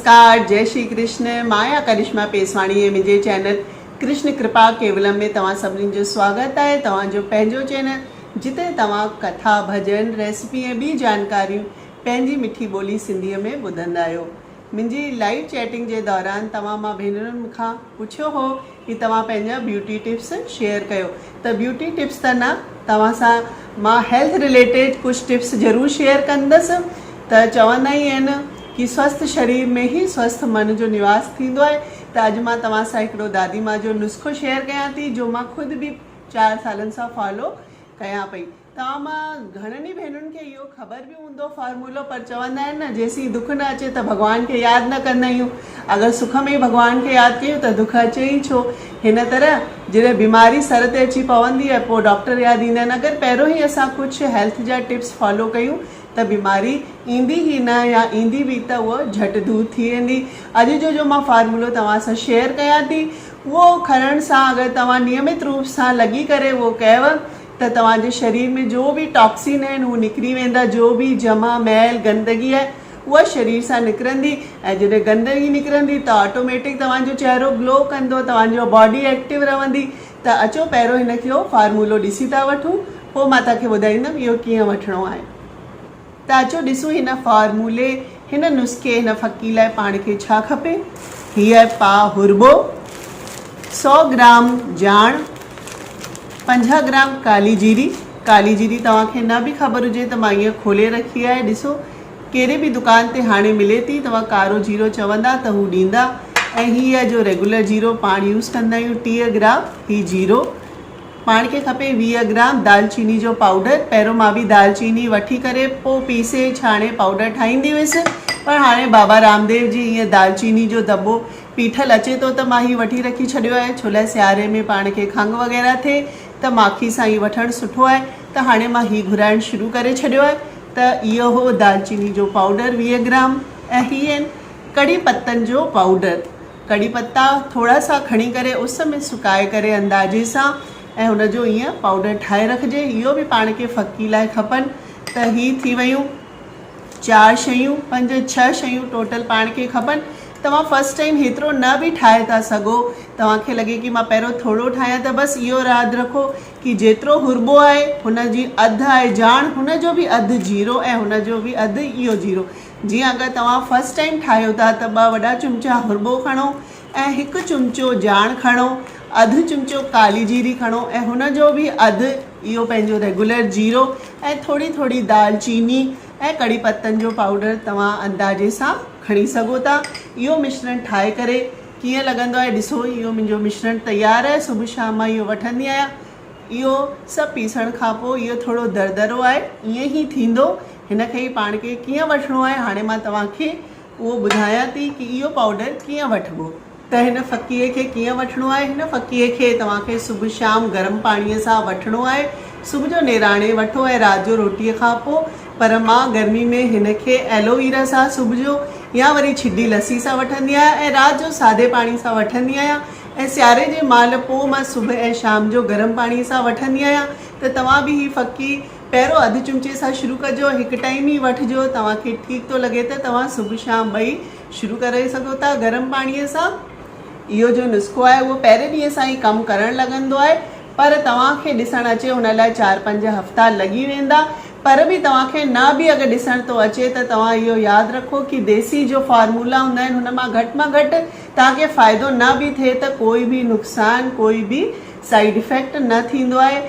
नमस्कार, जय श्री कृष्ण। माया करिश्मा पेसवाणी मुझे चैनल कृष्ण कृपा केवलम में तव्हां सभिनी जो स्वागत है। तव्हांजो पंहिंजो चैनल जिते तव्हां कथा भजन रेसिपी ऐं ॿी जानकारियूं पंहिंजी मिठी ॿोली सिंधीअ में ॿुधंदा आहियो। मुंहिंजी लाइव चैटिंग के दौरान तव्हां मां भेनरुनि मूंखां पुछियो हो कि तव्हां पंहिंजा ब्यूटी टिप्स शेयर कयो। त ब्यूटी टिप्स त न, तव्हां सां मां हेल्थ रिलेटेड कुछ टिप्स ज़रूर शेयर कंदसि। त चवंदा ई आहिनि कि स्वस्थ शरीर में ही स्वस्थ मन जो निवास थींदो आहे। त अॼु मां तव्हां सां हिकिड़ो दादी मां जो नुस्ख़ो शेयर कयां थी, जो मां ख़ुदि भी 4 सालनि सां फॉलो कयां पई। तव्हां मां घणनि ई भेनरुनि खे इहो ख़बर भी हूंदो फॉर्मूलो, पर चवंदा आहिनि न, जेसीं दुख न अचे त भॻवान खे यादि न कंदा आहियूं। अगरि सुख में भॻवान खे यादि कयूं त दुख अचे ई छो। हिन तरह जॾहिं बीमारी सर ते अची पवंदी आहे पोइ डॉक्टर यादि ईंदा आहिनि। अगरि पहिरियों ई असां कुझु हेल्थ जा टिप्स फॉलो कयूं त बीमारी ईंदी ही न, या ईंदी भी त उहो झटि दूर थी वेंदी। अॼु जो मां फार्मूलो तव्हां सां शेयर कयां थी, उहो खणण सां अगरि तव्हां नियमित रूप सां लॻी करे उहो कयव त तव्हांजे शरीर में जो भी टॉक्सिन आहिनि उहे निकिरी वेंदा। जो भी जमा मैल गंदगी आहे उहा शरीर सां निकिरंदी, ऐं जॾहिं गंदगी निकिरंदी त ऑटोमेटिक तव्हांजो चेहरो ग्लो कंदो, तव्हांजो बॉडी एक्टिव रहंदी। त अचो पहिरियों हिनजो फार्मूलो ॾिसी था वठूं, पोइ मां तव्हांखे ॿुधाईंदमि इहो कीअं वठिणो आहे। त अचो ॾिसूं हिन फार्मूले, हिन नुस्खे, हिन फकी लाइ पाण खे छा खपे। हीअ पाउ हुरबो, 100 ग्राम जाण, 50 ग्राम काली जीरी। काली जीरी तव्हांखे न भी ख़बर हुजे त मां ईअं खोले रखी आहे। ॾिसो कहिड़े भी दुकान ते हाणे मिले थी, तव्हां कारो जीरो चवंदा त हू ॾींदा। ऐं हीअ जो रेगुलर जीरो पाण यूज़ कंदा आहियूं 30 ग्राम ही जीरो। पाण खे खपे 20 ग्राम दालचीनी जो पाउडर। पहिरियों मां भी दालचीनी वठी करे पोइ पीसे छाणे पाउडर ठाहींदी हुअसि, पर हाणे बाबा रामदेव जी ईअं दालचीनी जो दॿो पीठल अचे थो त मां ही वठी रखी छॾियो आहे। छो लाइ सियारे में पाण खे खंघि वग़ैरह थिए त माखी सां ही वठणु सुठो आहे। त हाणे मां ही घुराइणु शुरू करे छॾियो आहे। त इहो हो दालचीनी जो पाउडर 20 ग्राम। ऐं ही आहिनि कड़ी पत्तनि जो पाउडर। कड़ी पत्ता थोड़ा सा खणी करे उस में सुकाए करे अंदाजे सां ऐं हुनजो ईअं पाउडर ठाहे रखिजे। इहो भी पाण खे फकी लाइ खपनि। त ही थी वियूं 4 शयूं, 5-6 शयूं टोटल पाण खे खपनि। तव्हां फर्स्ट टाइम हेतिरो न भी ठाहे था सघो, तव्हांखे लॻे कि मां पहिरियों थोरो ठाहियां, त बसि इहो यादि रखो कि जेतिरो हुरबो आहे हुनजी अधु आहे जाण, हुनजो भी अधु जीरो, ऐं हुनजो भी अधु इहो जीरो। जीअं अगरि तव्हां फर्स्ट टाइम ठाहियो था त 2 वॾा चमचा हुरबो खणो ऐं 1 चमचो जाण खणो, अधु चमचो काली जीरी खणो, ऐं हुनजो भी अधु इहो पंहिंजो रेगुलर जीरो, ऐं थोड़ी थोड़ी दालचीनी ऐं कड़ी पत्तनि जो पाउडर तव्हां अंदाजे सां खणी सघो था। इहो मिश्रण ठाहे करे कीअं लॻंदो आहे ॾिसो। इहो मुंहिंजो मिश्रण तयार आहे। सुबुह शाम मां इहो वठंदी आहियां। इहो सभु पीसण खां पोइ इहो थोरो दरदरो आहे, ईअं ई थींदो। हिन खे ई पाण खे कीअं वठिणो आहे हाणे मां तव्हांखे उहो ॿुधायां थी कि इहो पाउडर कीअं वठिबो। त हिन फकीअ खे कीअं वठिणो आहे। हिन फकीअ खे तव्हांखे सुबुह शाम गरम पाणीअ सां वठिणो आहे। सुबुह जो नेराणे वठो ऐं राति जो रोटीअ खां पोइ, पर मां गर्मी में हिन खे एलोवेरा सां सुबुह जो या वरी छिडी लस्सी सां वठंदी आहियां, ऐं राति जो सादे पाणी सां वठंदी आहियां। ऐं सियारे जे महिल पोइ मां सुबुह ऐं शाम जो गरम पाणीअ सां वठंदी आहियां। त तव्हां भी ही फकी पहिरियों अधु चमचे सां शुरू कजो, हिकु टाइम ई वठिजो। तव्हांखे ठीकु थो लॻे त तव्हां सुबुह शाम ॿई शुरू करे सघो था गरम पाणीअ सां। इहो जो नुस्ख़ो आहे उहो पहिरें ॾींहं सां ई कमु करणु लॻंदो आहे, पर तव्हांखे ॾिसणु अचे हुन लाइ 4-5 हफ़्ता लॻी वेंदा। पर भी तव्हांखे न भी अगरि ॾिसण थो अचे त तव्हां इहो यादि रखो कि देसी जो फार्मूला हूंदा आहिनि हुन मां घटि तव्हांखे फ़ाइदो न भी थिए त कोई भी नुक़सान, कोई भी साइड इफेक्ट न थींदो आहे।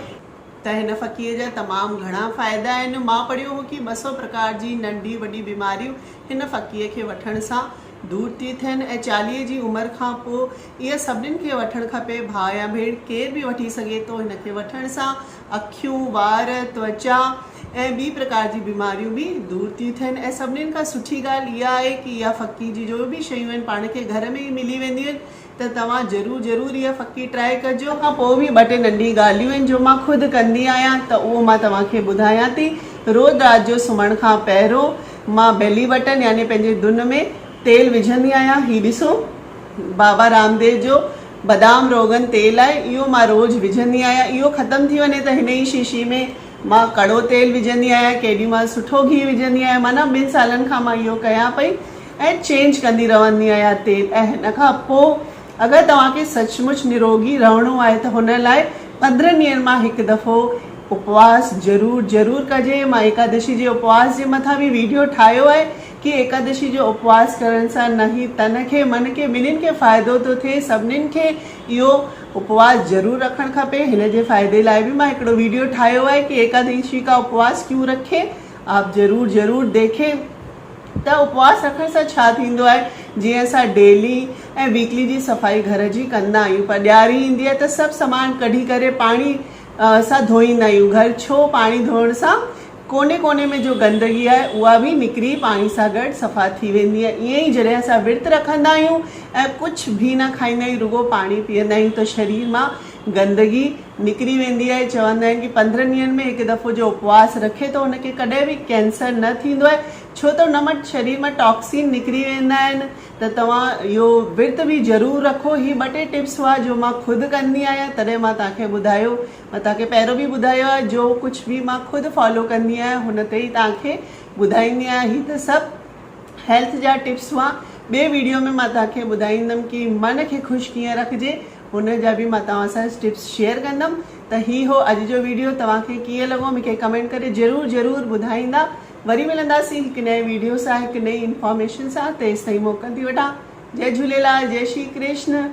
त हिन फकीअ जा तमामु घणा फ़ाइदा आहिनि। मां पढ़ियो हो कि 200 प्रकार जी नंढी वॾी बीमारियूं हिन फकीअ खे वठण सां दूर थी थियनि, ऐं 40 जी उमिरि खां पोइ इहे सभिनीनि खे वठणु खपे। भाउ या भेण केर भी वठी सघे थो। हिन खे वठण सां अखियूं, वार, त्वचा ऐं ॿी प्रकार जी बीमारियूं भी दूर थी थियनि। ऐं सभिनीनि खां सुठी ॻाल्हि इहा आहे कि इहा फकी जी जो भी शयूं आहिनि पाण खे घर में ई मिली वेंदियूं आहिनि। त तव्हां ज़रूरु इहा फकी ट्राई कजो। खां पोइ भी 2-3 नंढी ॻाल्हियूं आहिनि जो मां ख़ुदि कंदी आहियां, त उहो मां तव्हांखे ॿुधायां थी। रोज़ राति जो सुम्हण खां पहिरियों मां बेली बटन यानी पंहिंजे दुन में तेल विझंदी आहियां। ही ॾिसो बाबा रामदेव जो बादाम रोगन तेल आहे, इहो मां रोज़ विझंदी आहियां। इहो ख़तमु थी वञे त हिन ई शीशी में मां कड़ो तेल विझंदी आहियां, केॾी महिल सुठो घी विझंदी आहियां। माना 2 सालनि खां मां इहो कयां पई। ऐं चेंज कंदी रहंदी आहियां तेल। ऐं हिन खां पोइ अगरि तव्हांखे सचमुच निरोगी रहणो आहे त हुन लाइ 15 ॾींहंनि मां हिकु दफ़ो उपवास ज़रूर कजे। मां एकादशी जे उपवास जे मथां बि वीडियो ठाहियो आहे कि एकादशी जो उपवास करण सां न ही तन खे मन खे ॿिन्हिनि खे फ़ाइदो थो थिए। सभिनीनि खे इहो उपवास ज़रूरु रखणु खपे। हिन जे फ़ाइदे लाइ बि मां हिकिड़ो वीडियो ठाहियो आहे कि एकादशी का उपवास क्यों रखे, आप ज़रूर देखें। त उपवास रखण सां छा थींदो आहे, जीअं असां डेली ऐं वीकली जी सफ़ाई घर जी कंदा आहियूं, पर ॾियारी ईंदी आहे त सभु सामान कढी करे पाणी सां धोईंदा आहियूं। घर छो पाणी धोइण सां कोने कोने में जो गंदगी आहे उहा बि निकिरी पाणी सां गॾु सफ़ा थी वेंदी आहे। ईअं ई जॾहिं असां विर्त रखंदा आहियूं ऐं कुझु बि न खाईंदा आहियूं, रुगो पाणी पीअंदा आहियूं, त शरीर मां गंदगी निकिरी वेंदी आहे। चवंदा आहिनि कि 15 ॾींहंनि में हिकु दफ़ो जो उपवास रखे त हुनखे कॾहिं बि कैंसर न थींदो आहे, छो त हुन मां शरीर मां टॉक्सिन निकिरी वेंदा आहिनि। त तव्हां इहो विर्त बि ज़रूरु रखो। ही 2-3 टिप्स हुआ जो मां ख़ुदि कंदी आहियां, तॾहिं मां तव्हांखे ॿुधायो। मां तव्हांखे पहिरियों बि ॿुधायो आहे, जो कुझु बि मां ख़ुदि फॉलो कंदी आहियां हुन ते ई तव्हांखे ॿुधाईंदी आहियां। ही त सभु हेल्थ जा टिप्स हुआ। ॿिए वीडियो में मां तव्हांखे ॿुधाईंदमि कि मन खे ख़ुशि कीअं रखिजे, हुन जा बि मां तव्हां सां टिप्स शेयर कंदमि। त ही हो अॼु जो वीडियो। तव्हांखे कीअं लॻो मूंखे कमेंट करे ज़रूरु ॿुधाईंदा। वरी मिलंदासीं हिकु नए वीडियो सां, हिकु नई इंफॉर्मेशन सां। तेसि ताईं मोकिल थी वठां। जय झूलेलाल, जय श्री कृष्ण।